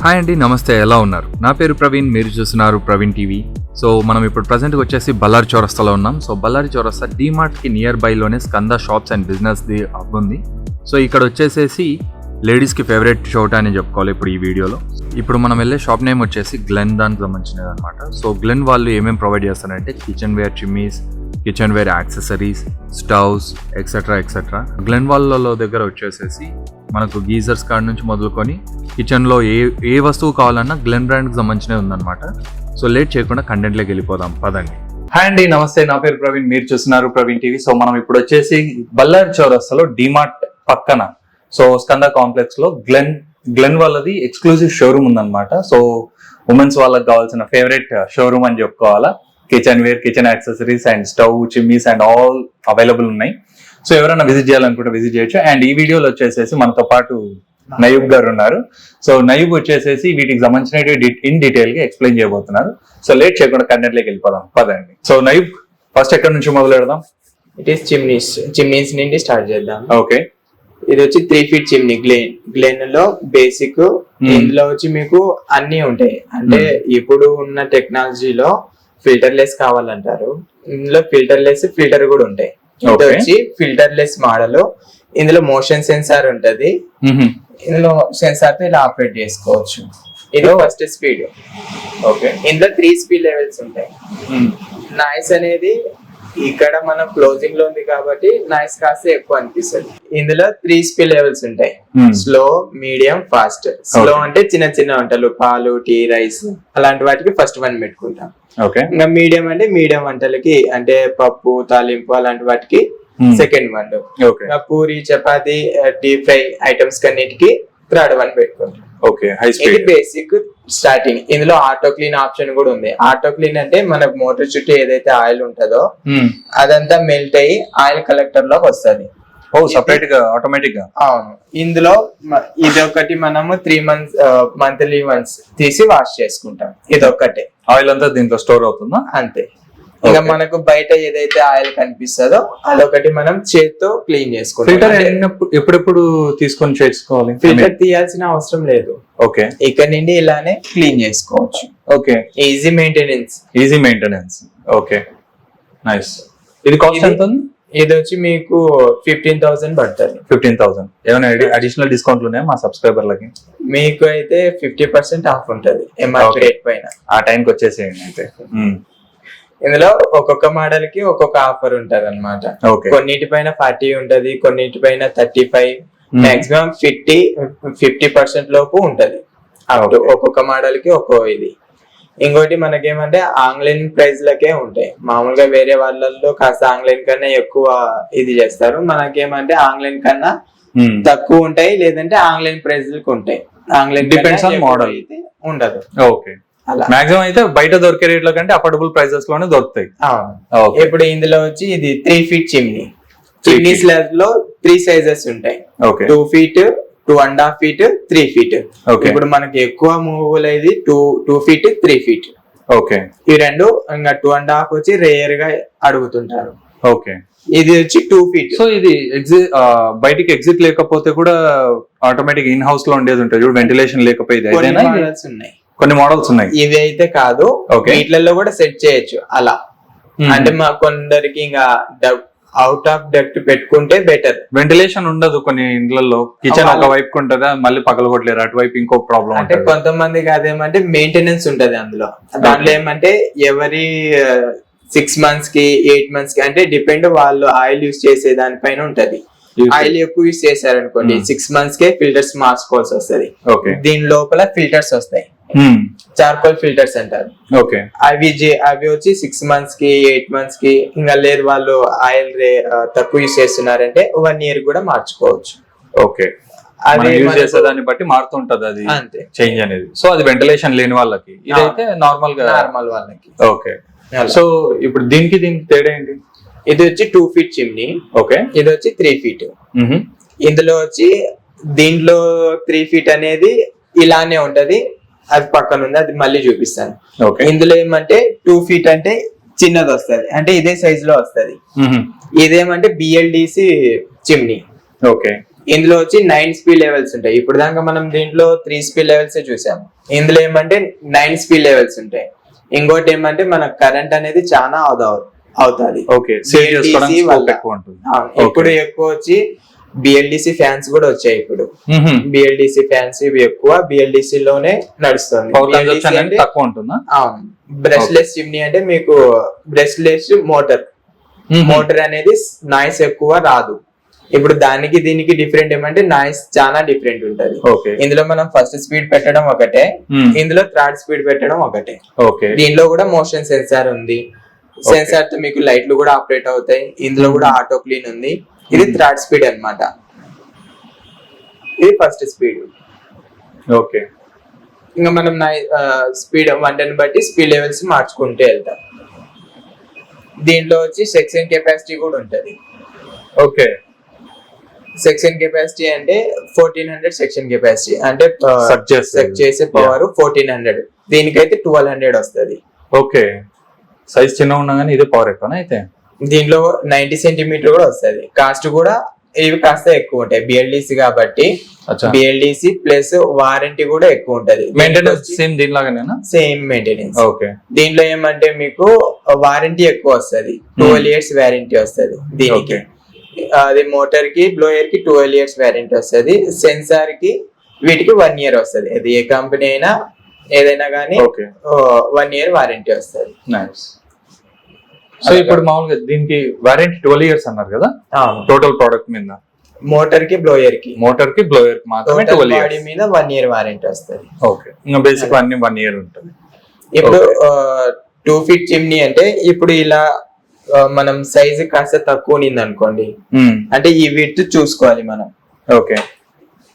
Hi అండి, నమస్తే. ఎలా ఉన్నారు? నా పేరు ప్రవీణ్, మీరు చూస్తున్నారు ప్రవీణ్ టీవీ. సో మనం ఇప్పుడు ప్రజెంట్గా వచ్చేసి బళ్ళారి చౌరస్తాలో ఉన్నాం. సో బళ్ళారి చౌరస్తా డీమార్ట్కి నియర్ బైలోనే స్కంద షాప్స్ అండ్ బిజినెస్ది హబ్ ఉంది. సో ఇక్కడ వచ్చేసేసి లేడీస్కి ఫేవరెట్ చోట అని చెప్పుకోవాలి ఇప్పుడు ఈ వీడియోలో. ఇప్పుడు మనం వెళ్ళే షాప్ నేమ్ వచ్చేసి గ్లెన్ దానికి సంబంధించినది అనమాట. సో గ్లెన్ వాళ్ళు ఏమేమి ప్రొవైడ్ చేస్తారంటే kitchen ware chimneys, kitchen ware accessories, stoves etcetera. Glen వాళ్ళ దగ్గర వచ్చేసేసి మనకు గీజర్స్ కాడ నుంచి మొదలుకొని కిచెన్లో ఏ వస్తువు కావాలన్నా గ్లెన్ బ్రాండ్కి సంబంధించినవి ఉందన్నమాట. సో లేట్ చేయకుండా కంటెంట్లోకి వెళ్ళిపోదాం, పదండి. హాయ్ అండి, నమస్తే. నా పేరు ప్రవీణ్, మీరు చూస్తున్నారు ప్రవీణ్ టీవీ. సో మనం ఇప్పుడు వచ్చేసి బళ్ళారి చౌరస్తాలో డీమార్ట్ పక్కన సో స్కంద కాంప్లెక్స్ లో గ్లెన్ వాళ్ళది ఎక్స్క్లూజివ్ షోరూమ్ ఉందన్నమాట. సో ఉమెన్స్ వాళ్ళకి కావాల్సిన ఫేవరెట్ షోరూమ్ అని చెప్పుకోవాలా. Kitchen ware, kitchen accessories and stove, chimneys and all available ఉన్నాయి. సో ఎవరైనా విజిట్ చేయాలనుకుంటే విజిట్ చేయొచ్చు. అండ్ ఈ వీడియోలో వచ్చేసేసి మనతో పాటు నయూబ్ గారు ఉన్నారు. సో నయూబ్ వచ్చేసేసి వీటికి సంబంధించిన ఇన్ డీటెయిల్ గా ఎక్స్ప్లెయిన్ చేయబోతున్నారు. సో లేట్ చేయకుండా కంటెంట్ లోకి వెళ్ళిపోదాం, పదండి. సో నయూబ్, ఫస్ట్ ఎక్కడి నుంచి మొదలు పెడదాం? ఇట్ ఈస్ చిమ్నీస్ నుండి స్టార్ట్ చేద్దాం. ఓకే, ఇది వచ్చి 3 feet చిమ్నీ గ్లెన్ లో బేసిక్. ఇందులో వచ్చి మీకు అన్ని ఉంటాయి. అంటే ఇప్పుడు ఉన్న టెక్నాలజీలో ఫిల్టర్ లెస్ కావాలంటారు. ఇందులో ఫిల్టర్ కూడా ఉంటాయి. ఇది వచ్చి ఫిల్టర్ లెస్ మోడల్. ఇందులో మోషన్ సెన్సార్ ఉంటది. ఇందులో సెన్సార్ తో ఇలా ఆపరేట్ చేసుకోవచ్చు. ఇది ఫస్ట్ స్పీడ్. ఓకే, ఇందులో 3 speed లెవెల్స్ ఉంటాయి. నాయిస్ అనేది ఇక్కడ మనం క్లోజింగ్ లో ఉంది కాబట్టి నాయిస్ కాస్త ఎక్కువ అనిపిస్తుంది. ఇందులో 3 speed లెవెల్స్ ఉంటాయి. Slow, medium, fast. స్లో అంటే చిన్న చిన్న వంటలు, పాలు, టీ, రైస్ అలాంటి వాటికి ఫస్ట్ వన్ పెట్టుకుంటాం. ఇంకా మీడియం అంటే మీడియం వంటలకి, అంటే పప్పు, తాలింపు అలాంటి వాటికి second one. Puri, chapati, deep fry items కన్నిటికి థర్డ్ వన్ పెట్టుకుంటాం. ఇది బేసిక్ స్టార్టింగ్. ఇందులో ఆటో క్లీన్ ఆప్షన్ కూడా ఉంది. ఆటో క్లీన్ అంటే మనకు మోటార్ చుట్టూ ఏదైతే ఆయిల్ ఉంటుందో అదంతా మెల్ట్ అయ్యి ఆయిల్ కలెక్టర్ లోకి వస్తుంది. సెపరేట్ గా ఆటోమేటిక్ గా. అవును. ఇందులో ఇది ఒకటి మనము 3 months మంత్లీ వన్స్ తీసి వాష్ చేసుకుంటాం. ఇది ఒక్కటే. ఆయిల్ అంతా దీంట్లో స్టోర్ అవుతుందా? అంతే. ఇంకా మనకు బయట ఏదైతే ఆయిల్ కనిపిస్తుందో అదొకటి మనం చేత్తో క్లీన్ చేసుకుంటాం. ఫిల్టర్ ఎప్పుడెప్పుడు తీసుకొని చేసుకోవాలి? ఫిల్టర్ తీయాల్సిన అవసరం లేదు. ఓకే, ఇక్కడ నుండి ఇలానే క్లీన్ చేసుకోవచ్చు. Okay, easy maintenance. Okay, nice. ఇది కాస్ట్ ఎంత ఉంది? ఇది వచ్చి మీకు 15,000 పడుతుంది. 15,000. ఏమైనా అడిషనల్ డిస్కౌంట్ ఉన్నాయా మా సబ్స్క్రైబర్లకి? మీకు అయితే 50% ఆఫ్ ఉంటది ఎంఆర్పీ రేట్ పైన. ఆ టైంకి వచ్చేసేయండి అయితే. ఇందులో ఒక్కొక్క మోడల్ కి ఒక్కొక్క ఆఫర్ ఉంటది అనమాట. కొన్నిటిపైన 40 ఉంటది, కొన్నిటిపైన 35, మాక్సిమం 50% లోపు ఉంటది. ఒక్కొక్క మోడల్ కి ఒక్కో ఇది. ఇంకోటి మనకేమంటే ఆన్లైన్ ప్రైస్ లకే ఉంటాయి. మామూలుగా వేరే వాళ్ళల్లో కాస్త ఆన్లైన్ కన్నా ఎక్కువ ఇది చేస్తారు. మనకేమంటే ఆన్లైన్ కన్నా తక్కువ ఉంటాయి, లేదంటే ఆన్లైన్ ప్రైస్ లకు ఉంటాయి. ఆన్లైన్ డిపెండ్స్ ఆన్ మోడల్ ఉండదు. ఓకే, మాక్సిమం అయితే బయట దొరికే రేట్ల కంటే అఫోర్డబుల్ ప్రైసెస్ లోనే దొరుకుతాయి. ఇప్పుడు ఇందులో వచ్చి ఇది 3 feet చిమ్నీ స్లాబ్ లో 3 sizes ఉంటాయి. 2 feet, 2.5 feet, 3 feet. ఇప్పుడు మనకి ఎక్కువ మూవబుల్ అయ్యేది 2 feet, 3 feet. ఓకే, ఈ రెండు. ఇంకా 2.5 వచ్చి రేర్ గా అడుగుతుంటారు. ఓకే, ఇది వచ్చి 2 feet. సో ఇది బయటికి ఎగ్జిట్ లేకపోతే కూడా ఆటోమేటిక్ ఇన్ హౌస్ లో ఉండేది ఉంటుంది. వెంటిలేషన్ లేకపోతే కొన్ని మోడల్స్ ఉన్నాయి. ఇవి అయితే కాదు, వీటిలలో కూడా సెట్ చేయొచ్చు అలా. అంటే మా కొందరికి ఇంకా అవుట్ ఆఫ్ డక్ట్ పెట్టుకుంటే బెటర్. వెంటిలేషన్ ఉండదు కొన్ని ఇండ్లలో. కిచెన్ ఒక వైపు ఉంటదా, మళ్ళీ పగలగొట్టలేరు, అటువైపు ఇంకో ప్రాబ్లం. అంటే కొంతమందికి అదేమంటే మెయింటెనెన్స్ ఉంటది అందులో. దాంట్లో ఏమంటే ఎవరి 6 months కి 8 months కి అంటే డిపెండ్ వాళ్ళు ఆయిల్ యూజ్ చేసే దానిపైన ఉంటది. ఆయిల్ ఎక్కువ యూజ్ చేశారనుకోండి 6 months కే ఫిల్టర్స్ మార్చుకోవాల్సి వస్తుంది. దీని లోపల ఫిల్టర్స్ వస్తాయి, చార్కోల్ ఫిల్టర్స్ అంటారు. అవి వచ్చి 6 months కి 8 months కి. ఇంకా లేదు వాళ్ళు ఆయిల్ తక్కువ యూజ్ చేస్తున్నారంటే 1 year కూడా మార్చుకోవచ్చు. ఓకే, అది యూజ్ చేసే దాన్ని బట్టి మారుతుంటది అది అంతే చేంజ్ అనేది. సో అది వెంటిలేషన్ లేని వాళ్ళకి, ఇదైతే నార్మల్ వాళ్ళకి. ఓకే, సో ఇప్పుడు దీనికి తేడా ఏంటి? ఇది వచ్చి 2 feet చిమ్నీ. ఓకే, ఇది వచ్చి 3 feet. ఇందులో వచ్చి దీంట్లో 3 feet అనేది ఇలానే ఉంటది. అది పక్కన ఉంది, అది మళ్ళీ చూపిస్తాను. ఇందులో ఏమంటే 2 feet అంటే చిన్నది వస్తుంది, అంటే ఇదే సైజ్ లో వస్తుంది. ఇదేమంటే BLDC చిమ్నీ. ఓకే, ఇందులో వచ్చి 9 స్పీడ్ లెవెల్స్ ఉంటాయి. ఇప్పుడు దాకా మనం దీంట్లో 3 స్పీడ్ లెవెల్స్ చూసాం. ఇందులో ఏమంటే 9 స్పీడ్ లెవెల్స్ ఉంటాయి. ఇంకోటి ఏమంటే మన కరెంట్ అనేది చాలా అవుతుంది. ఇప్పుడు ఎక్కువ వచ్చి బిఎల్డిసి ఫ్యాన్స్ కూడా వచ్చాయి. ఇప్పుడు బిఎల్డిసి ఫ్యాన్స్ ఇవి ఎక్కువ బిఎల్డిసి లోనే నడుస్తుంది. బ్రష్లెస్ చిమ్నీ అంటే మీకు బ్రష్లెస్ మోటార్ అనేది నాయిస్ ఎక్కువ రాదు. ఇప్పుడు దానికి దీనికి డిఫరెంట్ ఏమంటే నాయిస్ చాలా డిఫరెంట్ ఉంటది. ఇందులో మనం ఫస్ట్ స్పీడ్ పెట్టడం ఒకటే, ఇందులో థర్డ్ స్పీడ్ పెట్టడం ఒకటే. దీనిలో కూడా మోషన్ సెన్సార్ ఉంది. సెన్సార్ తో మీకు లైట్లు కూడా ఆపరేట్ అవుతాయి. ఇందులో కూడా ఆటో క్లీన్ ఉంది. ఇది థర్డ్ స్పీడ్ అన్నమాట. ఇది ఫస్ట్ స్పీడ్. ఓకే, ఇంకా మనం స్పీడ్ వంటని బట్టి స్పీడ్ లెవెల్స్ మార్చుకుంటూ వెళ్తాం. దీంట్లో వచ్చి సెక్షన్ కెపాసిటీ కూడా ఉంటది. ఓకే, సెక్షన్ కెపాసిటీ అంటే 1400 సెక్షన్ కెపాసిటీ అంటే సెట్ చేసే పవర్ 1400. దీనికైతే 1200 వస్తుంది. ఓకే, సైజ్ చిన్న ఉన్నా కానీ ఇదే పవర్ ఎక్కువ అయితే. దీంట్లో 90 సెంటీమీటర్ కూడా వస్తుంది. కాస్ట్ కూడా ఇవి కాస్త ఎక్కువ ఉంటాయి బిఎల్డిసి కాబట్టి. బిఎల్డిసి ప్లస్ వారంటీ కూడా ఎక్కువ ఉంటది. మెయింటెనెన్స్ సేమ్ దీనిలాగానేనా? Same maintenance. ఓకే, దీంట్లో ఏమంటే మీకు వారంటీ ఎక్కువ వస్తుంది. 12 years వారంటీ వస్తుంది దీనికి. అది మోటార్ కి బ్లోయర్ కి 12 years వారంటీ వస్తుంది. సెన్సార్ కి వీటికి 1 year వస్తుంది. అది ఏ కంపెనీ అయినా ఏదైనా కానీ 1 year వారంటీ వస్తుంది. సో ఇప్పుడు మామూలుగా దీనికి వారంటీ 12 years అన్నారు కదా టోటల్ ప్రోడక్ట్ మీద? మోటార్ కి బ్లోయర్ కి మాత్రమే 12 years మీద 1 year వారంటీ వస్తుంది. ఓకే, ఇంకా బేసిక్ అన్ని 1 year ఉంటుంది. ఇప్పుడు 2 feet చిమ్నీ అంటే ఇప్పుడు ఇలా మనం సైజ్ కాస్త తక్కువ ఉంది అనుకోండి, అంటే ఈ విడ్త్ చూసుకోవాలి మనం. ఓకే,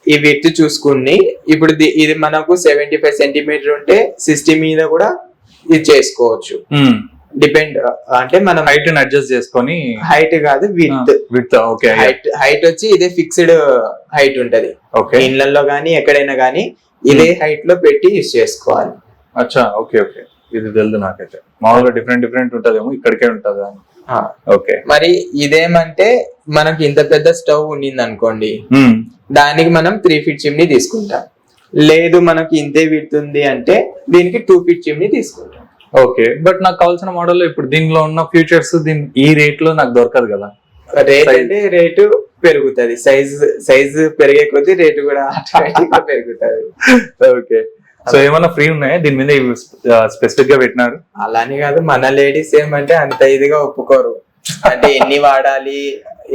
ఈ విడ్త్ చూసుకుని ఇప్పుడు ఇది మనకు 75 సెంటీమీటర్ ఉంటే 60 మీద కూడా ఇది చేసుకోవచ్చు. డిపెండ్ అంటే మనం హైట్ అడ్జస్ట్ చేసుకొని. హైట్ కాదు విడ్త్. ఓకే, హైట్ వచ్చి ఇదే ఫిక్స్డ్ హైట్ ఉంటది. ఇళ్లలో గానీ ఎక్కడైనా గానీ ఇదే హైట్ లో పెట్టి యూజ్ చేసుకోవాలి. అచ్చా, ఓకే ఓకే, ఇది తెలుదు నాకైతే. మామూలుగా డిఫరెంట్ ఉంటదేమో, ఇక్కడికే ఉంటదా? ఓకే, మరి ఇదేమంటే మనకి ఇంత పెద్ద స్టవ్ ఉండింది అనుకోండి, దానికి మనం 3 feet చిమ్నీ తీసుకుంటాం. లేదు మనకి ఇంతే విడుతుంది అంటే దీనికి 2 feet చిమ్నీ తీసుకుంటాం. ఓకే, బట్ నాకు కావాల్సిన మోడల్ ఇప్పుడు దీనిలో ఉన్న ఫీచర్స్ ఈ రేట్ లో నాకు దొరకదు కదా. రేట్ అంటే రేటు పెరుగుతుంది, సైజ్ పెరిగే కొద్దీ రేటు కూడా పెరుగుతుంది. ఓకే, సో ఏమన్నా ఫ్రీ ఉన్నాయా దీని మీద స్పెసిఫిక్ గా పెట్టినారు? అలానే కాదు, మన లేడీస్ ఏమంటే అంత ఇదిగా ఒప్పుకోరు. అంటే ఎన్ని వాడాలి,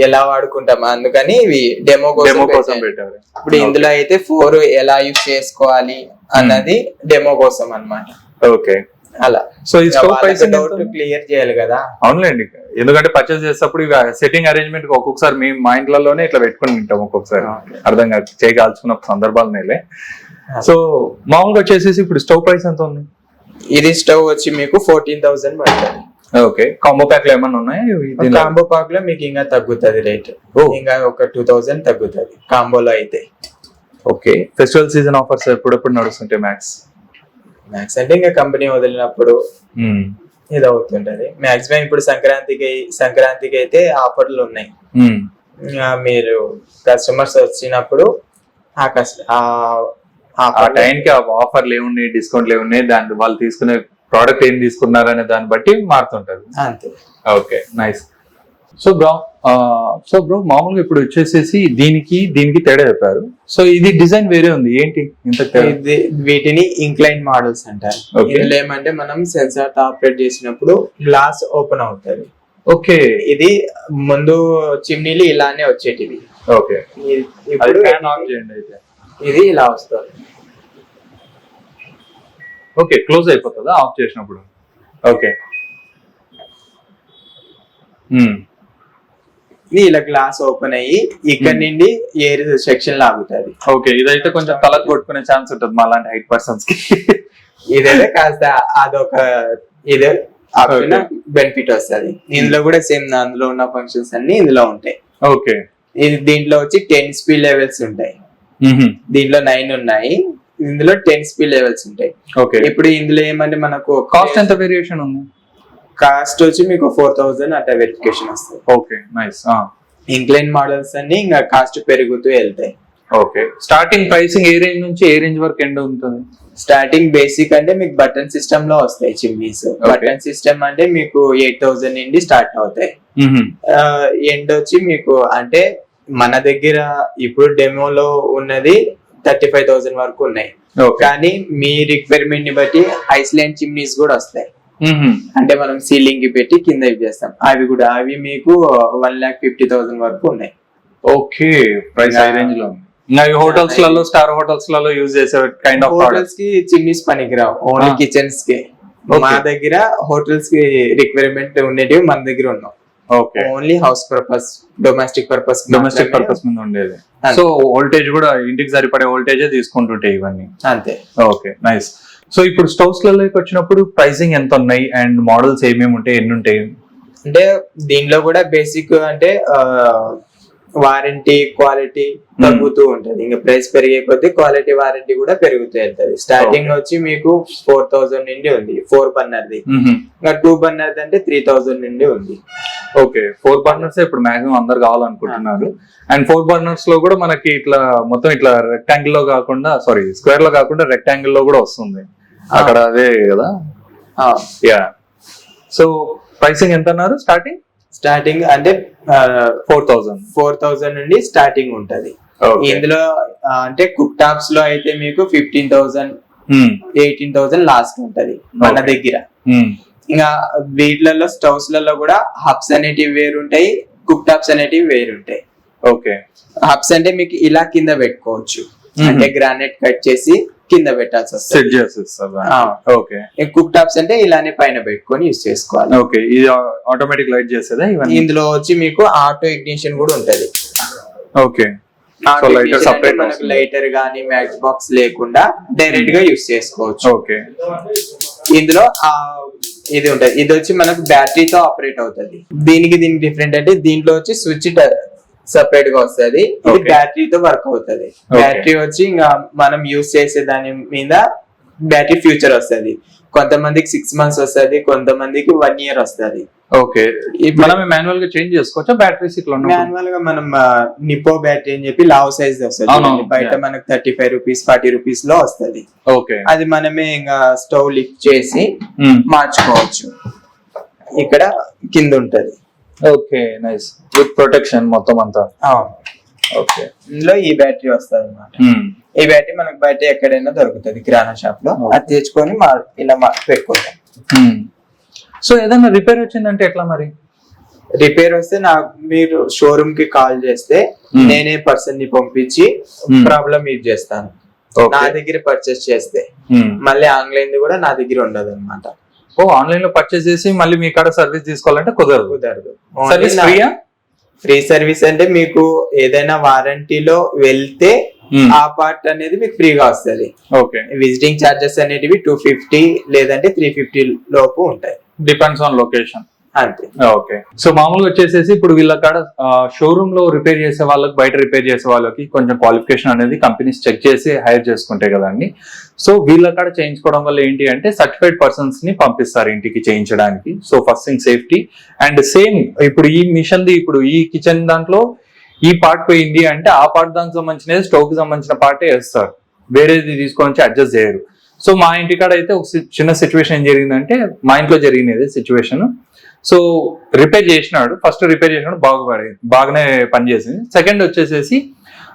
ఎలా వాడుకుంటాం, అందుకని ఇవి డెమో కోసం పెట్టారు. ఇప్పుడు ఇందులో అయితే 4 ఎలా యూజ్ చేసుకోవాలి అన్నది డెమో కోసం అన్నమాట. ఓకే, అలా. సో ఈ స్టవ్ ప్రైస్ క్లియర్ చేయాలి కదా. అవునులేండి, ఎందుకంటే పర్చేస్ చేసేటప్పుడు సెట్టింగ్ అరేంజ్మెంట్ ఒక్కొక్కసారి మేము మా ఇంట్లోనే ఇట్లా పెట్టుకుని ఉంటాం, ఒక్కొక్కసారి అర్థం కాదు చేయగలుచుకున్న సందర్భాలు నేలే. సో మామూలుగా వచ్చేసి ఇప్పుడు స్టవ్ ప్రైస్ ఎంత ఉంది? ఇది స్టవ్ వచ్చి మీకు 14,000 పడుతుంది. ఓకే, కాంబో ప్యాక్ లో ఏమన్నా ఉన్నాయా? కాంబో ప్యాక్ లో మీకు ఇంకా తగ్గుతుంది రేట్, ఇంకా ఒక 2,000 తగ్గుతుంది కాంబోలో అయితే. ఓకే, ఫెస్టివల్ సీజన్ ఆఫర్స్ ఎప్పుడెప్పుడు నడుస్తుంటాయి? మ్యాక్స్ అంటే ఇంకా కంపెనీ వదిలినప్పుడు ఇది అవుతుంటది. మాక్సిమం ఇప్పుడు సంక్రాంతికి అయితే ఆఫర్లు ఉన్నాయి. మీరు కస్టమర్స్ వచ్చినప్పుడు ఆ టైంకి ఆఫర్లు ఏమున్నాయి, డిస్కౌంట్లు ఏమున్నాయి, దాని వాళ్ళు తీసుకునే ప్రోడక్ట్ ఏం తీసుకున్నారనే దాన్ని బట్టి మారుతుంటది. అంతే. Okay, nice. సో బ్రో మామూలుగా ఇప్పుడు వచ్చేసేసి దీనికి తేడా చెప్పారు. సో ఇది డిజైన్ వేరే ఉంది, ఏంటి ఇంత? వీటిని ఇంక్లైన్ మోడల్స్ అంటారు. ఇందులో ఏమంటే మనం సెన్సార్ తో ఆపరేట్ చేసినప్పుడు గ్లాస్ ఓపెన్ అవుతుంది. ఓకే, ఇది ముందు చిమ్నీలు ఇలానే వచ్చేటివి. ఓకే, ఇప్పుడు ఇది ఇలా వస్తుంది. ఓకే, క్లోజ్ అయిపోతుందా ఆఫ్ చేసినప్పుడు? ఓకే, ఇలా గ్లాస్ ఓపెన్ అయ్యి ఇక్కడ నుండి ఎయిర్ సెక్షన్ లాగుతుంది. ఓకే, ఇదైతే కొంచెం తలకు కొట్టుకునే ఛాన్స్ ఉంటుంది మా లాంటి హైట్ పర్సన్స్ కి. ఇదైతే కాస్త అదొక బెనిఫిట్ వస్తుంది. ఇందులో కూడా సేమ్ అందులో ఉన్న ఫంక్షన్స్ అన్ని ఇందులో ఉంటాయి. ఓకే, ఇది దీంట్లో వచ్చి 10 స్పీడ్ లెవెల్స్ ఉంటాయి. దీంట్లో 9 ఉన్నాయి, ఇందులో 10 స్పీడ్ లెవెల్స్ ఉంటాయి. ఓకే, ఇప్పుడు ఇందులో ఏమంటే మనకు కాస్ట్ ఎంత వేరియేషన్ ఉంది? కాస్ట్ వచ్చి మీకు 4,000 అట్లా వెరిఫికేషన్ వస్తుంది. Okay, nice. ఇంక్లైన్ మోడల్స్ అన్ని ఇంకా కాస్ట్ పెరుగుతూ వెళ్తాయి. ఓకే, స్టార్టింగ్ ప్రైసింగ్ ఏ రేంజ్ నుంచి ఏ రేంజ్ వరకు ఎండ్ ఉంటుంది? స్టార్టింగ్ బేసిక్ అంటే మీకు బటన్ సిస్టమ్ లో వస్తాయి చిమ్నీస్. బటన్ సిస్టమ్ అంటే మీకు 8,000 నుండి స్టార్ట్ అవుతాయి. ఎండ్ వచ్చి మీకు అంటే మన దగ్గర ఇప్పుడు డెమోలో ఉన్నది 35,000 వరకు ఉన్నాయి. కానీ మీ రిక్వైర్మెంట్ ని బట్టి ఐస్లాండ్ చిమ్నీస్ కూడా వస్తాయి. అంటే మనం సీలింగ్ కి పెట్టి కింద యూజ్ చేస్తాం. అవి మీకు 1,50,000 వరకు ఉన్నాయి. ఓకే, ప్రైస్ హై రేంజ్ లో. హోటల్స్ లలో, స్టార్ హోటల్స్ లలో యూజ్ చేసే కైండ్ ఆఫ్ హోటల్స్ కి చిమ్నీస్ పనికిరావు, ఓన్లీ కిచెన్స్ కి. మా దగ్గర హోటల్స్ కి రిక్వైర్మెంట్ ఉండేటివి మన దగ్గర ఉన్నాం. Okay, only house purpose, domestic purpose మీద ఉండేది. సో వోల్టేజ్ కూడా ఇంటికి సరిపడే వోల్టేజ్ తీసుకుంటుంటాయి ఇవన్నీ. అంతే. Okay, nice. సో ఇప్పుడు స్టవ్స్ లలోకి వచ్చినప్పుడు ప్రైసింగ్ ఎంత ఉన్నాయి అండ్ మోడల్స్ ఏమేమి ఉంటాయి, ఎన్ని ఉంటాయి? అంటే దీనిలో కూడా బేసిక్ అంటే వారంటీ, క్వాలిటీ తగ్గుతూ ఉంటది. ఇంకా ప్రైస్ పెరిగే కొద్దీ క్వాలిటీ, వారంటీ కూడా పెరుగుతూ వెళ్తది. స్టార్టింగ్ వచ్చి మీకు 4,000 నుండి ఉంది 4 బర్నర్ది. ఇంకా 2 బర్నర్ది అంటే 3,000 నుండి ఉంది. ఓకే, 4 బర్నర్స్ ఇప్పుడు మాక్సిమం అందరు కావాలనుకుంటున్నారు. అండ్ 4 బర్నర్స్ లో కూడా మనకి ఇట్లా మొత్తం ఇట్లా రెక్టాంగిల్ లో కాకుండా, సారీ స్క్వేర్ లో కాకుండా రెక్టాంగిల్ లో కూడా వస్తుంది అక్కడ, అదే కదా? యా. సో ప్రైసింగ్ ఎంత అన్నారు? స్టార్టింగ్ అంటే 4,000 నుండి స్టార్టింగ్ ఉంటది. ఇందులో అంటే కుక్ టాప్స్ లో అయితే మీకు 15,000, 18,000 లాస్ట్ ఉంటది మన దగ్గర. ఇంకా వీటిలలో స్టవ్స్ లలో కూడా హబ్స్ అనేటివి వేరుంటాయి, కుక్ టాప్స్ అనేటివి వేరుంటాయి. ఓకే, హబ్స్ అంటే మీకు ఇలా కింద పెట్టుకోవచ్చు, అంటే గ్రానైట్ కట్ చేసి కింద పెట్టాల్సి వస్తుంది. ఓకే, కుక్ టాప్స్ అంటే ఇలానే పైన పెట్టుకొని యూజ్ చేసుకోవాలి. ఓకే, ఇది ఆటోమేటిక్ లైట్ చేసేదా? ఇందులో వచ్చి మీకు ఆటో ఇగ్నిషన్ కూడా ఉంటది. ఓకే, మనకు లైటర్ గానీ మ్యాచ్ బాక్స్ లేకుండా డైరెక్ట్ గా యూజ్ చేసుకోవచ్చు. ఓకే, ఇందులో ఇది ఉంటది. ఇది వచ్చి మనకు బ్యాటరీతో ఆపరేట్ అవుతుంది. దీనికి డిఫరెంట్ అంటే దీంట్లో వచ్చి స్విచ్ సెపరేట్ గా వస్తుంది, ఇది బ్యాటరీతో వర్క్ అవుతుంది. బ్యాటరీ వచ్చి ఇంకా మనం యూజ్ చేసే దాని మీద బ్యాటరీ ఫ్యూచర్ వస్తుంది. కొంతమందికి 6 months వస్తుంది, కొంతమందికి 1 year వస్తుంది. ఓకే, మనం మాన్యువల్ గా చేంజ్ చేసుకోవచ్చా బ్యాటరీస్? ఇట్లా మాన్యువల్ గా మనం నిపో బ్యాటరీ అని చెప్పి లావ్ సైజ్ వస్తుంది. బయట మనకు 35 రూపీస్ 40 రూపీస్ లో వస్తుంది. ఓకే, అది మనమే ఇంకా స్టవ్ లిఫ్ట్ చేసి మార్చుకోవచ్చు. ఇక్కడ కింద ఉంటది. ఓకే, నైస్, విత్ ప్రొటెక్షన్ మొత్తం అంతా. ఓకే, ఇందులో ఈ బ్యాటరీ వస్తుంది అన్నమాట. ఈ బ్యాటరీ మనకు బయట ఎక్కడైనా దొరుకుతుంది కిరాణా షాప్ లో. అది తెచ్చుకొని ఇలా పెట్టుకుంటాం. సో ఏదైనా రిపేర్ వచ్చిందంటే ఎట్లా మరి? రిపేర్ వస్తే మీరు షోరూమ్ కి కాల్ చేస్తే నేనే పర్సన్ ని పంపించి ప్రాబ్లం యూజ్ చేస్తాను. నా దగ్గర పర్చేస్ చేస్తే మళ్ళీ ఆన్లైన్ ది కూడా నా దగ్గర ఉండదు అనమాట. ఆన్లైన్ లో పర్చేస్ చేసి మళ్ళీ మీ కాడ సర్వీస్ తీసుకోవాలంటే కుదరదు. సర్వీస్ ఫ్రీయా? ఫ్రీ సర్వీస్ అంటే మీకు ఏదైనా వారంటీలో వెళ్తే ఆ పార్ట్ అనేది మీకు ఫ్రీగా వస్తుంది. ఓకే, విజిటింగ్ చార్జెస్ అనేటివి 250 లేదంటే 350 లోపు ఉంటాయి, డిపెండ్స్ ఆన్ లొకేషన్. అంతే. ఓకే, సో మామూలుగా వచ్చేసేసి ఇప్పుడు వీళ్ళ కాడ షోరూమ్ లో రిపేర్ చేసే వాళ్ళకి, బయట రిపేర్ చేసే వాళ్ళకి కొంచెం క్వాలిఫికేషన్ అనేది కంపెనీస్ చెక్ చేసి హైర్ చేసుకుంటాయి కదండి. సో వీళ్ళ కాడ చేయించుకోవడం వల్ల ఏంటి అంటే సర్టిఫైడ్ పర్సన్స్ ని పంపిస్తారు ఇంటికి చేయించడానికి. So first thing safety. And same ఇప్పుడు ఈ మిషన్ ది, ఇప్పుడు ఈ కిచెన్ దాంట్లో ఈ పార్ట్ పోయింది అంటే ఆ పార్ట్ దానికి సంబంధించిన స్టవ్ కి సంబంధించిన పార్టే వేస్తారు, వేరేది తీసుకొని అడ్జస్ట్ చేయరు. సో మా ఇంటికాడ అయితే ఒక చిన్న సిచ్యువేషన్ ఏం జరిగిందంటే, మా ఇంట్లో జరిగినది సిచ్యువేషన్. సో రిపేర్ చేసినాడు, ఫస్ట్ రిపేర్ చేసినాడు, బాగానే పనిచేసింది. సెకండ్ వచ్చేసేసి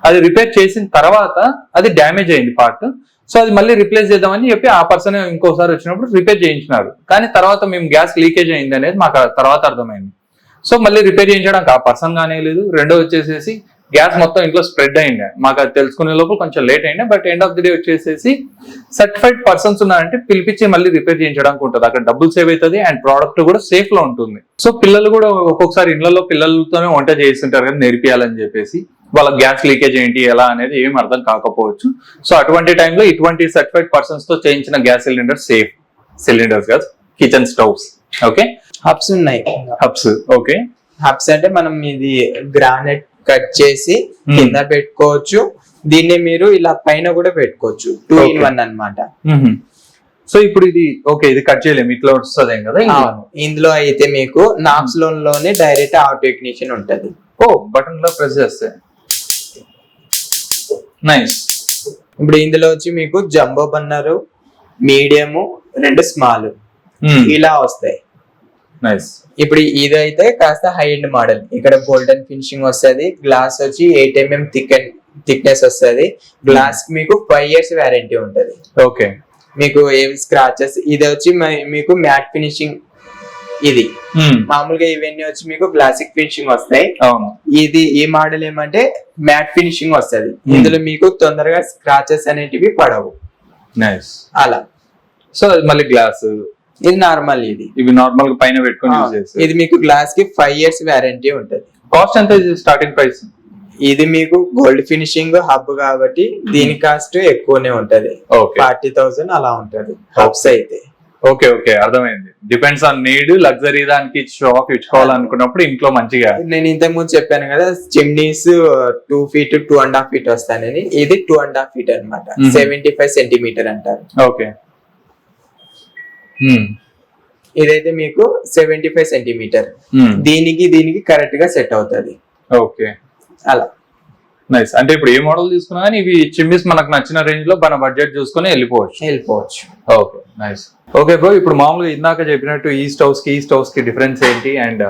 అది రిపేర్ చేసిన తర్వాత అది డ్యామేజ్ అయింది పార్ట్. సో అది మళ్ళీ రిప్లేస్ చేద్దామని చెప్పి ఆ పర్సన్ ఇంకోసారి వచ్చినప్పుడు రిపేర్ చేయించినాడు. కానీ తర్వాత మేము గ్యాస్ లీకేజ్ అయింది అనేది మాకు తర్వాత అర్థమైంది. సో మళ్ళీ రిపేర్ చేయించడానికి ఆ పర్సన్ గానే లేదు. రెండో వచ్చేసేసి గ్యాస్ మొత్తం ఇంట్లో స్ప్రెడ్ అయింది. మాకు అది తెలుసుకునే లోపల కొంచెం లేట్ అయింది. But end of the day వచ్చేసేసి సర్టిఫైడ్ పర్సన్స్ ఉన్నారంటే పిలిపించి మళ్ళీ రిపేర్ చేయించడానికి ఉంటుంది. అక్కడ డబ్బులు సేవ్ అవుతుంది అండ్ ప్రోడక్ట్ కూడా సేఫ్ లో ఉంటుంది. సో పిల్లలు కూడా ఒక్కొక్కసారి ఇళ్లలో పిల్లలతోనే వంట చేస్తుంటారు కదా, నేర్పియాలని చెప్పేసి. వాళ్ళ గ్యాస్ లీకేజ్ ఏంటి ఎలా అనేది ఏం అర్థం కాకపోవచ్చు. సో అటువంటి టైంలో ఇటువంటి సర్టిఫైడ్ పర్సన్స్ తో చేయించిన గ్యాస్ సిలిండర్ సేఫ్ సిలిండర్స్ కాదు, కిచెన్ స్టవ్స్. ఓకే, హబ్స్ ఉన్నాయి. Hobs, okay. హబ్స్ అంటే మనం ఇది గ్రానైట్ కట్ చేసి కింద పెట్టుకోవచ్చు. దీన్ని మీరు ఇలా పైన కూడా పెట్టుకోవచ్చు. 2-in-1 అన్నమాట. సో ఇప్పుడు ఇది ఓకే, ఇది కట్ చేయలేము, ఇట్లా వస్తుంది కదా. ఇందులో అయితే మీకు నాబ్స్ లోనే డైరెక్ట్ ఆటో ఇగ్నిషన్ ఉంటది. ఓ బటన్ లో ప్రెస్ చేస్తే నైస్. ఇప్పుడు ఇందులో వచ్చి మీకు జంబో బన్నరు, మీడియము, 2 స్మాల్ ఇలా వస్తాయి. నైస్. ఇప్పుడు ఇదైతే కాస్త హై ఎండ్ మోడల్. ఇక్కడ గోల్డెన్ ఫినిషింగ్ వస్తుంది, గ్లాస్ వచ్చి 8 mm థిక్నెస్ వస్తుంది. గ్లాస్ మీకు 5 years వారంటీ ఉంటది. ఓకే. మీకు ఏవి స్క్రాచెస్, ఇది వచ్చి మీకు మ్యాట్ ఫినిషింగ్. ఇది మామూలుగా ఇవన్నీ వచ్చి మీకు క్లాసిక్ ఫినిషింగ్ వస్తాయి. అవును. ఈ మోడల్ ఏమంటే మ్యాట్ ఫినిషింగ్ వస్తది. ఇందులో మీకు తొందరగా స్క్రాచెస్ అనేటివి పడవు. నైస్. అలా. సో మళ్ళీ గ్లాస్ ఇది నార్మల్. ఇవి నార్మల్ గా పైన పెట్టుకొని యూజ్ చేస్తారు. ఇది మీకు గ్లాస్ కి 5 years వారంటీ ఉంటది. కాస్ట్ ఎంత స్టార్టింగ్ ప్రైస్? ఇది మీకు గోల్డ్ ఫినిషింగ్ హబ్ కాబట్టి దీని కాస్ట్ ఎక్కువనే ఉంటది. 40,000 అలా ఉంటది హబ్స్ అయితే. ఓకే ఓకే, అర్థమైంది. Depends on need. లగ్జరీ దానికి షాప్ ఇచ్చుకోవాలనుకున్నప్పుడు ఇంట్లో మంచిగా. నేను ఇంతకు ముందు చెప్పాను కదా, చిమ్నీస్ 2 feet 2.5 feet వస్తానని. ఇది 2.5 feet అనమాట. 75 centimeter అంటారు. ఓకే. ఇదైతే మీకు 75 centimeter. దీనికి కరెక్ట్ గా సెట్ అవుతుంది. ఓకే. అలా. నైస్. అంటే ఇప్పుడు ఏ మోడల్ తీసుకున్నా కానీ ఇవి చిమ్నీస్ మనకు నచ్చిన రేంజ్ లో మన బడ్జెట్ చూసుకొని వెళ్ళిపోవచ్చు. Okay nice. ఓకే బ్రో, ఇప్పుడు మామూలుగా ఇందాక చెప్పినట్టు ఈ స్టవ్స్ కి డిఫరెన్స్ ఏంటి? అండ్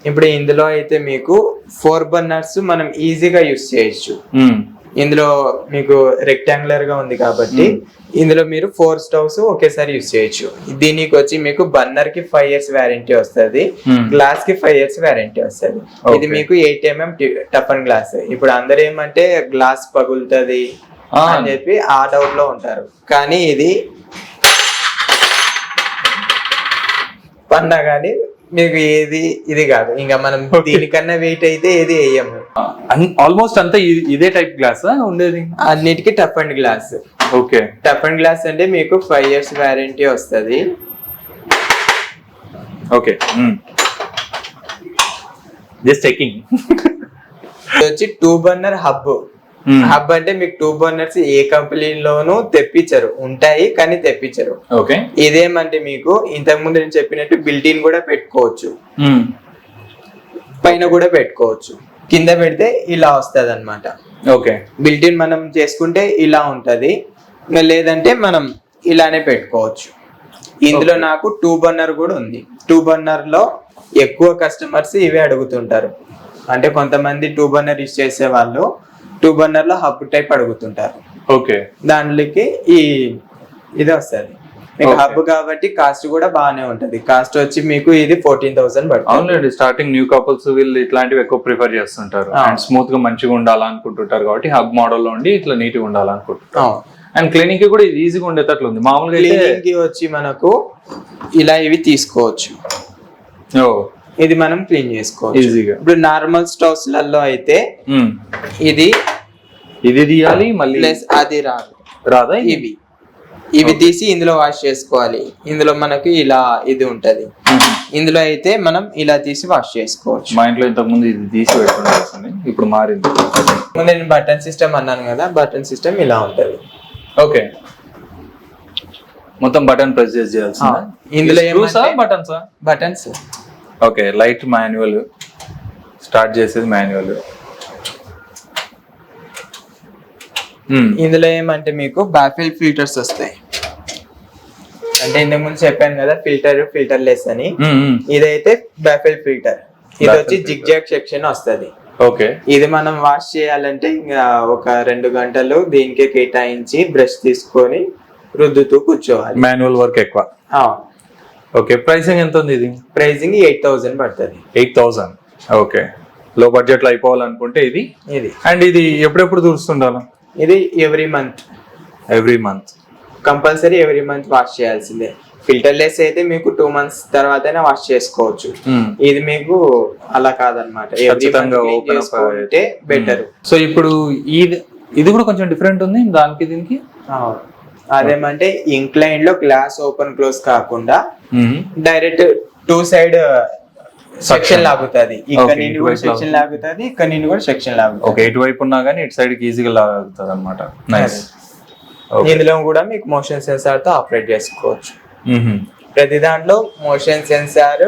ఇప్పుడు ఇందులో అయితే మీకు 4 burners మనం ఈజీగా యూస్ చేయొచ్చు. ఇందులో మీకు రెక్టాంగులర్ గా ఉంది కాబట్టి ఇందులో మీరు 4 స్టవ్స్ ఒకేసారి యూస్ చేయొచ్చు. దీనికి వచ్చి మీకు బర్నర్ కి 5 years వారంటీ వస్తుంది, గ్లాస్ కి 5 years వారంటీ వస్తుంది. ఇది మీకు 8 mm టఫన్ గ్లాస్. ఇప్పుడు అందరు ఏమంటే గ్లాస్ పగులుతుంది అని చెప్పి ఆ డౌట్ లో ఉంటారు, కానీ ఇది పన్నా కానీ మీకు ఇది కాదు. ఇంకా మనం దీనికన్నా వెయిట్ అయితే ఏది వేయము. ఆల్మోస్ట్ అంతా ఇదే టైప్ గ్లాస్ ఉండేది. అన్నిటికీ tough and glass. Okay. Tough and glass అంటే మీకు 5 years వారంటీ వస్తుంది. ఓకే. Just checking. వచ్చి 2 burner హబ్. హబ్ అంటే మీకు 2 burners ఏ కంపెనీలోనూ తెప్పించరు, ఉంటాయి కానీ తెప్పించరు. ఓకే. ఇదేమంటే మీకు ఇంతకు ముందు నేను చెప్పినట్టు బిల్ట్-ఇన్ కూడా పెట్టుకోవచ్చు, పైన కూడా పెట్టుకోవచ్చు. కింద పెడితే ఇలా వస్తుంది అనమాట. ఓకే. బిల్ట్-ఇన్ మనం చేసుకుంటే ఇలా ఉంటది, లేదంటే మనం ఇలానే పెట్టుకోవచ్చు. ఇందులో నాకు 2 burner కూడా ఉంది. 2 burner లో ఎక్కువ కస్టమర్స్ ఇవే అడుగుతుంటారు. అంటే కొంతమంది 2 burner యూస్ చేసే వాళ్ళు 2 burner లో హబ్ టైప్ అడుగుతుంటారు. ఓకే. దాంట్లోకి ఇది వస్తుంది మీకు హబ్ కాబట్టి కాస్ట్ కూడా బాగానే ఉంటది. కాస్ట్ వచ్చి మీకు ఇది 14,000 పడుతుంది. అవునండి. స్టార్టింగ్ న్యూ కపుల్స్ వీళ్ళు ఇట్లాంటివి ఎక్కువ ప్రిఫర్ చేస్తుంటారు. అండ్ స్మూత్ గా మంచిగా ఉండాలనుకుంటుంటారు కాబట్టి హబ్ మోడల్ లో ఉండి ఇట్లా నీట్ గా ఉండాలనుకుంటుంటారు. అండ్ క్లీనింగ్ కి కూడా ఇది ఈజీగా ఉండేటట్లు ఉంది. మామూలుగా క్లీనింగ్ కి వచ్చి మనకు ఇలా ఇవి తీసుకోవచ్చు. ఇది మనం క్లీన్ చేసుకోవచ్చు ఈజీగా. ఇప్పుడు నార్మల్ స్టవ్స్ లలో అయితే ఇది తీయాలి, మళ్ళీ అది రాదా. ఇవి తీసి ఇందులో వాష్ చేసుకోవాలి. ఇందులో మనకి ఇలా ఇది ఉంటది. ఇందులో అయితే మనం ఇలా తీసి వాష్ చేసుకోవచ్చు. మా ఇంట్లో ఇంతకు ముందు ఇది తీసి పెట్టుకుంటుంది, ఇప్పుడు మారింది. నేను బటన్ సిస్టమ్ అన్నాను కదా, బటన్ సిస్టమ్ ఇలా ఉంటది. ఓకే. మొత్తం బటన్ ప్రెస్ చేయాల్సి. ఇందులో buttons. Okay. Light manual, start చేసేది మాన్యువల్. ఇందులో ఏమంటే మీకు బాఫిల్ ఫిల్టర్స్ వస్తాయి. అంటే ఇంతకు ముందు చెప్పాను కదా ఫిల్టర్ లెస్ అని. ఇదైతే బాఫిల్ ఫిల్టర్. ఇది వచ్చి జిగ్జాగ్ సెక్షన్ వస్తది. ఓకే. ఇది మనం వాష్ చేయాలంటే ఇంకా ఒక 2 గంటలు దీనికే కేటాయించి బ్రష్ తీసుకొని రుద్దుతూ కూర్చోవాలి. మాన్యువల్ వర్క్ ఎక్కువ. ఓకే. ప్రైసింగ్ ఎంత ఉంది? ఇది ప్రైసింగ్ 8,000 పడుతుంది. 8,000. ఓకే. లో బడ్జెట్ లో అయిపోవాలనుకుంటే ఇది. అండ్ ఇది ఎప్పుడెప్పుడు తుడుస్తుండాలి? ఇది every month compulsory every month wash చేయాల్సిందే. ఫిల్టర్ లెస్ అయితే మీకు 2 months తర్వాతనే వాష్ చేసుకోవచ్చు. ఇది మీకు అలా కాదనమాట, బెటర్. సో ఇప్పుడు ఇది కూడా కొంచెం డిఫరెంట్ ఉంది దానికి దీనికి. అదేమంటే ఇంక్లైన్ లో గ్లాస్ ఓపెన్ క్లోజ్ కాకుండా డైరెక్ట్ 2 side సెక్షన్ లాగుతుంది. ఇక్కడ నుండి కూడా సెక్షన్ లాగుతుంది, ఇక్కడ నుండి కూడా సెక్షన్ లాగుతుంది. ఓకే. ఇటువైపు ఉన్నా కానీ ఇటు సైడ్ కి ఈజీగా లాగుతుంది అనమాట. నైస్. ఇందులో కూడా మీకు మోషన్ సెన్సార్ తో ఆపరేట్ చేసుకోవచ్చు. ప్రతి దాంట్లో మోషన్ సెన్సార్,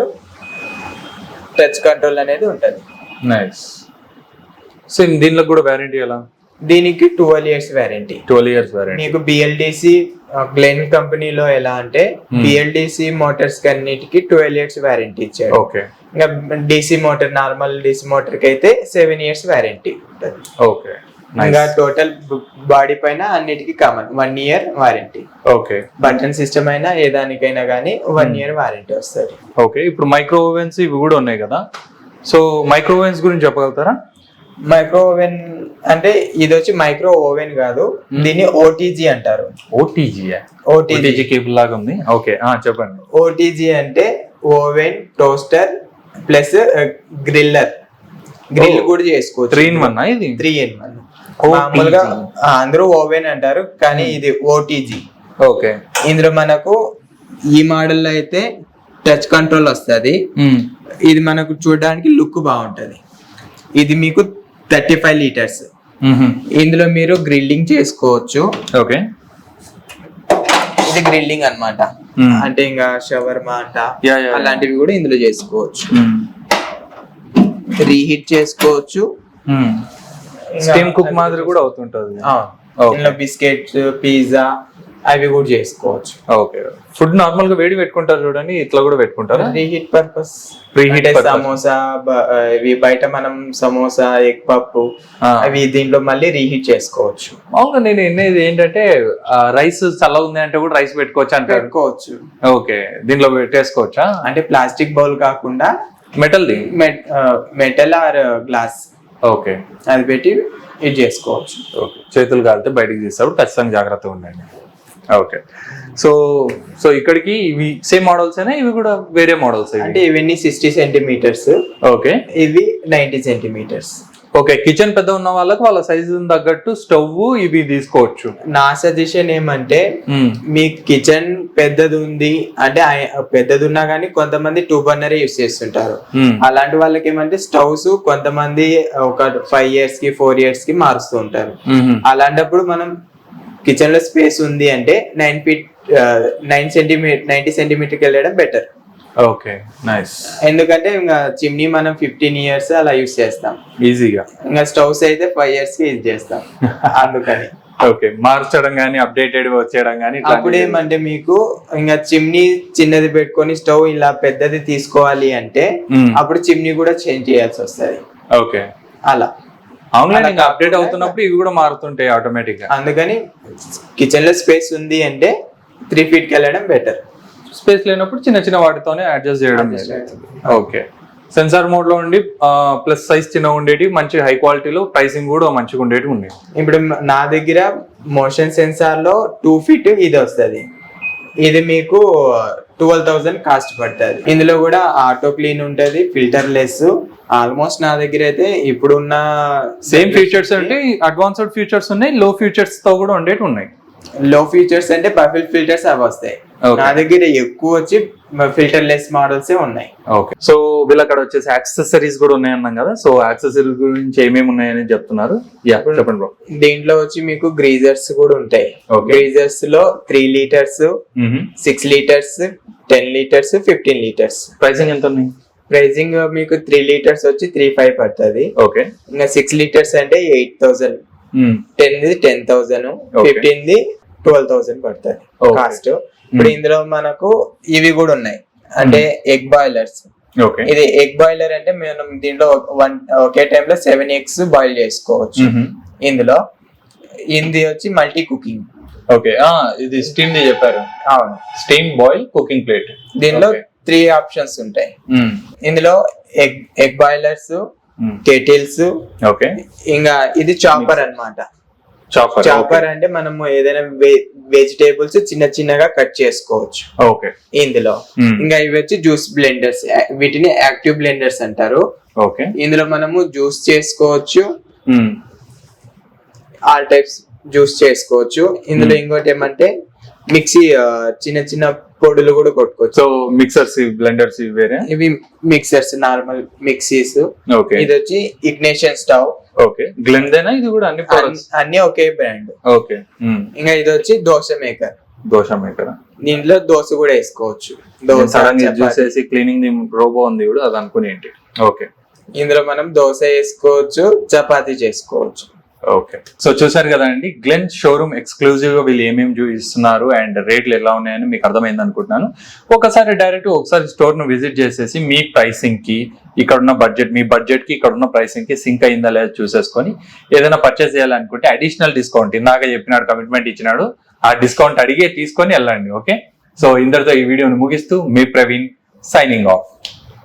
టచ్ కంట్రోల్ అనేది ఉంటది. నైస్. సేమ్ దీనిలో కూడా వ్యారంటీ ఎలా? దీనికి 12 years వ్యారంటీ. 12 years warranty. మీకు బిఎల్డిసి గ్లెన్ కంపెనీలో ఎలా అంటే బిఎల్డిసి మోటార్స్ అన్నిటికి 12 years వ్యారంటీ ఇచ్చారు. ఓకే. ఇంకా DC motor, normal DC motor కి అయితే 7 years వ్యారంటీ ఉంటుంది. ఓకే. ఇంకా టోటల్ బాడీ పైన అన్నిటికీ common 1 year warranty. Okay. Button system అయినా ఏ దానికైనా కానీ 1 year వారంటీ వస్తుంది. ఓకే. ఇప్పుడు మైక్రో ఓవెన్స్ ఇవి కూడా ఉన్నాయి కదా, సో మైక్రో ఓవెన్స్ గురించి చెప్పగలుగుతారా? మైక్రో ఓవెన్ అంటే ఇది వచ్చి మైక్రో ఓవెన్ కాదు, దీన్ని ఓటీజీ అంటారు. ఓటీజీ కేబుల్ లాగా ఉంది. ఓకే, చెప్పండి. ఓటీజీ అంటే oven, toaster plus griller. Grill కూడా చేసుకోవచ్చు. 3 in 1 ఇది? 3 in 1. మామూలుగా అందరూ ఓవెన్ అంటారు కానీ ఇది ఓటీజీ. ఓకే. ఇందులో మనకు ఈ మోడల్ లో అయితే టచ్ కంట్రోల్ వస్తుంది. ఇది మనకు చూడడానికి లుక్ బాగుంటది. ఇది మీకు 35 liters. ఇందులో మీరు గ్రిల్లింగ్ చేసుకోవచ్చు. ఓకే. ఇది గ్రిల్లింగ్ అన్నమాట. అంటే ఇంకా షవర్మా అంట అలాంటివి కూడా ఇందులో చేసుకోవచ్చు. రీహీట్ చేసుకోవచ్చు. స్టీమ్ కుక్ మాదిరి కూడా అవుతుంటది. ఇందులో బిస్కెట్స్, పిజ్జా అవి కూడా చేసుకోవచ్చు. ఓకే. ఫుడ్ నార్మల్ గా వేడి పెట్టుకుంటారు చూడండి, ఇట్లా కూడా పెట్టుకుంటారు. Reheat purpose. సమోసా ఇవి బయట మనం సమోసా, ఎగ్ పప్పు అవి దీంట్లో మళ్ళీ రీహీట్ చేసుకోవచ్చు. మామూలుగా నేను ఎన్నేది ఏంటంటే రైస్ చల్ల ఉంది అంటే కూడా రైస్ పెట్టుకోవచ్చు అంటే పెట్టుకోవచ్చు. ఓకే. దీంట్లో పెట్టేసుకోవచ్చా? అంటే ప్లాస్టిక్ బౌల్ కాకుండా మెటల్ ఆర్ గ్లాస్. ఓకే. అది పెట్టి ఇది చేసుకోవచ్చు. ఓకే. చేతులు కాలితే బయటికి తీసేటప్పుడు ఖచ్చితంగా జాగ్రత్తగా ఉండండి. ఓకే. సో సో ఇక్కడికి ఇవి సేమ్ మోడల్స్ అయినా ఇవి కూడా వేరే మోడల్స్? అంటే ఇవన్నీ 60 centimeters. ఓకే. ఇవి 90 centimeters. ఓకే. కిచెన్ పెద్ద ఉన్న వాళ్ళకి వాళ్ళ సైజు తగ్గట్టు స్టవ్ ఇవి తీసుకోవచ్చు. నా సజెషన్ ఏమంటే మీ కిచెన్ పెద్దది ఉంది అంటే పెద్దది ఉన్నా కానీ కొంతమంది 2 burner యూస్ చేస్తుంటారు. అలాంటి వాళ్ళకి ఏమంటే స్టవ్స్ కొంతమంది ఒక 5 years కి 4 years కి మారుస్తూ ఉంటారు. అలాంటప్పుడు మనం కిచెన్ లో స్పేస్ ఉంది అంటే 90 centimeter వెళ్ళడం బెటర్. ఓకే. నైస్. ఎందుకంటే ఇంకా చిమ్నీ మనం 15 years అలా యూస్ చేస్తాం ఈజీగా. ఇంకా స్టవ్స్ అయితే 5 years కి యూజ్ చేస్తాం. అందుకని ఓకే. మార్చడం గానీ అప్డేటెడ్ వచ్చేయడం గానీ అప్పుడు ఏమంటే మీకు ఇంకా చిమ్నీ చిన్నది పెట్టుకొని స్టవ్ ఇలా పెద్దది తీసుకోవాలి అంటే అప్పుడు చిమ్నీ కూడా చేంజ్ చేయాల్సి వస్తుంది. ఓకే. అలా ఆన్లైన్ అప్డేట్ అవుతున్నప్పుడు ఇవి కూడా మారుతుంటాయి ఆటోమేటిక్ గా. అందుకని కిచెన్ లో స్పేస్ ఉంది అంటే 3 feet కి వెళ్ళడం బెటర్. స్పేస్ లేనప్పుడు చిన్న చిన్న వాటితోనే అడ్జస్ట్ చేయడం. ఓకే. సెన్సార్ మోడ్ లో ఉండి ప్లస్ సైజ్ చిన్న ఉండేటి, మంచి హై క్వాలిటీలో, ప్రైసింగ్ కూడా మంచిగా ఉండేటి ఉన్నాయి. ఇప్పుడు నా దగ్గర మోషన్ సెన్సార్ లో 2 feet ఇది వస్తుంది. ఇది మీకు 12,000 కాస్ట్ పడుతుంది. ఇందులో కూడా ఆటో క్లీన్ ఉంటది, ఫిల్టర్ లెస్. ఆల్మోస్ట్ నా దగ్గర అయితే ఇప్పుడున్న సేమ్ ఫీచర్స్ అంటే అడ్వాన్స్డ్ ఫీచర్స్ ఉన్నాయి, లో ఫీచర్స్ తో కూడా ఉండేటి ఉన్నాయి. లో ఫీచర్స్ అంటే పర్ఫెక్ట్ ఫిల్టర్స్ అవి వస్తాయి. నా దగ్గర ఎక్కువ వచ్చి ఫిల్టర్ లెస్ మోడల్స్ ఉన్నాయి. ఓకే. సో వీళ్ళ అక్కడ వచ్చేసి యాక్సెసరీస్ కూడా ఉన్నాయి అన్నాం కదా, సో యాక్సెసరీస్ గురించి ఏమేమి ఉన్నాయని చెప్తున్నారు. చెప్పండి బ్రో. దీంట్లో వచ్చి మీకు గ్రీజర్స్ కూడా ఉంటాయి. గ్రీజర్స్ లో 3 liters, 6 liters, 10 liters, 15 liters. Pricing ఎంత ఉంది? ప్రైసింగ్ మీకు 3 liters వచ్చి 3,500 పడుతుంది. ఓకే. ఇంకా 6 liters అంటే 8,000, 10 10,000, 15 12,000 పడుతుంది కాస్ట్. ఇప్పుడు ఇందులో మనకు ఇవి కూడా ఉన్నాయి అంటే ఎగ్ బాయిలర్స్. ఇది ఎగ్ బాయిలర్ అంటే మనం దీంట్లో ఒకే టైంలో 7 eggs బాయిల్ చేసుకోవచ్చు. ఇందులో ఇది వచ్చి మల్టీ కుకింగ్. ఓకే. ఇది స్టీమ్ ది చెప్పారు. అవును. Steam boil cooking plate. దీనిలో 3 options ఉంటాయి. ఇందులో ఎగ్ బాయిలర్స్, కెటిల్స్. ఓకే. ఇంకా ఇది చాపర్ అన్నమాట. చాపర్ అంటే మనము ఏదైనా వెజిటేబుల్స్ చిన్న చిన్నగా కట్ చేసుకోవచ్చు. ఓకే. ఇందులో ఇంకా ఇవి వచ్చి జ్యూస్ బ్లెండర్స్, వీటిని యాక్టివ్ బ్లెండర్స్ అంటారు. ఓకే. ఇందులో మనము జ్యూస్ చేసుకోవచ్చు, ఆల్ టైప్స్ జ్యూస్ చేసుకోవచ్చు. ఇందులో ఇంకోటి ఏమంటే మిక్సీ, చిన్న చిన్న పొడులు కూడా కొట్టుకోవచ్చు. సో మిక్సర్స్, బ్లెండర్స్ వేరే. ఇవి మిక్సర్స్, నార్మల్ మిక్సీస్. ఓకే. ఇది వచ్చి ఇగ్నిషన్ స్టవ్. ఓకే. గ్లెండేనా ఇది కూడా? అన్ని ఒకే బ్రాండ్. ఓకే. ఇంకా ఇది వచ్చి దోశ మేకర్. దోశ మేకర్. దీంట్లో దోశ కూడా వేసుకోవచ్చు. క్లీనింగ్ రోబో ఉంది కూడా, అది అనుకుని ఏంటి. ఓకే. ఇందులో మనం దోశ వేసుకోవచ్చు, చపాతీ చేసుకోవచ్చు. ఓకే, సో చూసారు కదండి గ్లెన్ షోరూమ్ ఎక్స్క్లూజివ్ గా వీళ్ళు ఏమేమి చూపిస్తున్నారు అండ్ రేట్లు ఎలా ఉన్నాయని మీకు అర్థమైంది అనుకుంటున్నాను. ఒకసారి స్టోర్ ను విజిట్ చేసేసి మీ ప్రైసింగ్ కి ఇక్కడ ఉన్న బడ్జెట్, మీ బడ్జెట్ కి ఇక్కడ ఉన్న ప్రైసింగ్ కి సింక్ అయిందా లేదా చూసేసుకొని ఏదైనా పర్చేస్ చేయాలనుకుంటే అడిషనల్ డిస్కౌంట్ ఇందాక చెప్పినాడు, కమిట్మెంట్ ఇచ్చినాడు, ఆ డిస్కౌంట్ అడిగే తీసుకొని వెళ్ళండి. ఓకే, సో ఇందరితో ఈ వీడియోని ముగిస్తూ మీ ప్రవీణ్ సైనింగ్ ఆఫ్.